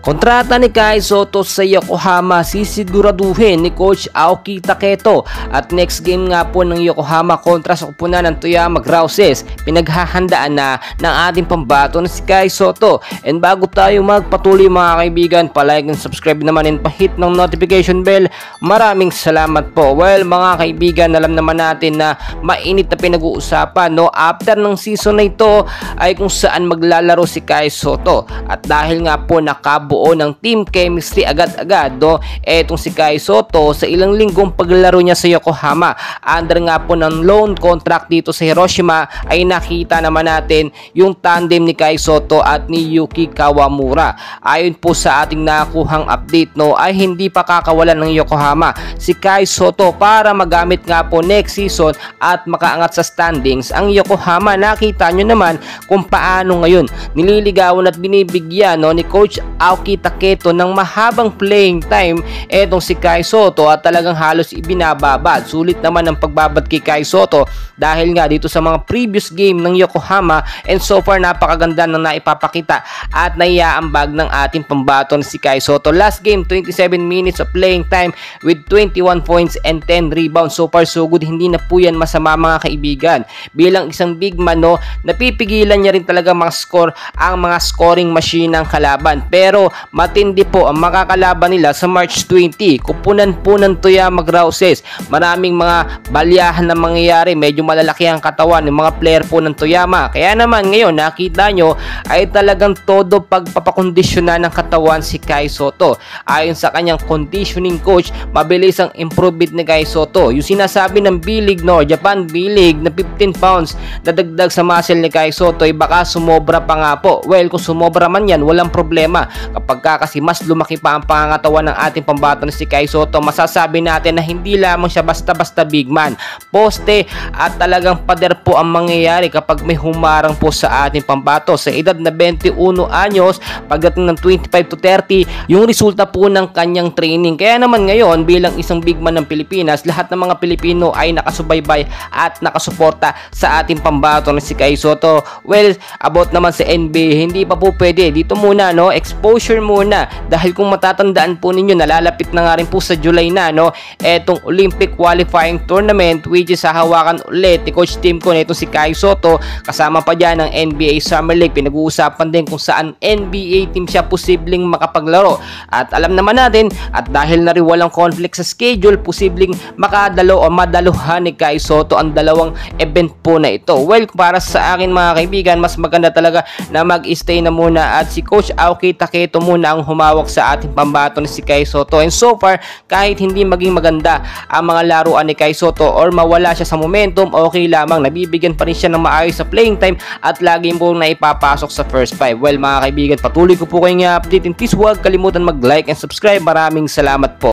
Kontrata ni Kai Sotto sa Yokohama sisiguraduhin ni Coach Aoki Taketo at next game nga po ng Yokohama kontra sa kupunan ng Toyama Grouses, pinaghahandaan na ng ating pambato na si Kai Sotto. And bago tayo magpatuloy mga kaibigan, palike and subscribe naman and pahit ng notification bell. Maraming salamat po. Well mga kaibigan, alam naman natin na mainit na pinag-uusapan after ng season na ito ay kung saan maglalaro si Kai Sotto. At dahil nga po nakabuo ng team chemistry agad-agad etong si Kai Sotto sa ilang linggong paglaro niya sa Yokohama under nga po ng loan contract dito sa Hiroshima, ay nakita naman natin yung tandem ni Kai Sotto at ni Yuki Kawamura. Ayon po sa ating nakuhang update ay hindi pa kakawalan ng Yokohama si Kai Sotto para magamit nga po next season at makaangat sa standings ang Yokohama. Nakita nyo naman kung paano ngayon nililigawan at binibigyan ni Coach Aoki Taketo ng mahabang playing time etong si Kai Sotto at talagang halos ibinababad. Sulit naman ang pagbabad kay Kai Sotto dahil nga dito sa mga previous game ng Yokohama, and so far napakaganda ng naipapakita at naiaambag ng ating pambato na si Kai Sotto. Last game 27 minutes of playing time with 21 points and 10 rebounds. So far so good, hindi na po yan masama mga kaibigan. Bilang isang big man napipigilan niya rin talaga mga score ang mga scoring machine ng kalaban. Pero matindi po ang makakalaban nila sa March 20. Kupunan po ng Toyama Grouses. Maraming mga balyahan na mangyayari. Medyo malalaki ang katawan ng mga player po ng Toyama. Kaya naman ngayon nakita nyo ay talagang todo pagpapakondisyonan ng katawan si Kai Sotto. Ayon sa kanyang conditioning coach, mabilis ang improvement ni Kai Sotto. Yung sinasabi ng B-League Japan B-League na 15 pounds na dagdag sa muscle ni Kai Sotto ay baka sumobra pa nga po. Well, kung sumobra man yan, walang problema. Kapag kasi mas lumaki pa ang pangangatawan ng ating pambato na si Kai Sotto, masasabi natin na hindi lamang siya basta-basta big man. Poste at talagang pader po ang mangyayari kapag may humarang po sa ating pambato. Sa edad na 21 anyos, pagdating ng 25 to 30, yung resulta po ng kanyang training. Kaya naman ngayon, bilang isang big man ng Pilipinas, lahat ng mga Pilipino ay nakasubaybay at nakasuporta sa ating pambato na si Kai Sotto. Well, about naman sa NBA, hindi pa po pwede. Dito muna, exposure muna, dahil kung matatandaan po ninyo, nalalapit na nga rin po sa July na etong Olympic qualifying tournament, which is hahawakan ulit ni Coach Tim ko nitong si Kai Sotto. Kasama pa dyan ang NBA Summer League. Pinag-uusapan din kung saan NBA team siya posibleng makapaglaro. At alam naman natin, at dahil na rin walang conflict sa schedule, posibleng makadalo o madaluhan ni Kai Sotto ang dalawang event po na ito. Well, para sa akin mga kaibigan, mas maganda talaga na mag-stay na muna at si Coach Aoki Taketo muna ang humawak sa ating pambato na si Kai Sotto. And so far, kahit hindi maging maganda ang mga laruan ni Kai Sotto or mawala siya sa momentum, okay lamang, nabibigyan pa rin siya ng maayos sa playing time at lagi po na ipapasok sa first five. Well mga kaibigan, patuloy ko po kayong i-update, and please huwag kalimutan mag-like and subscribe. Maraming salamat po.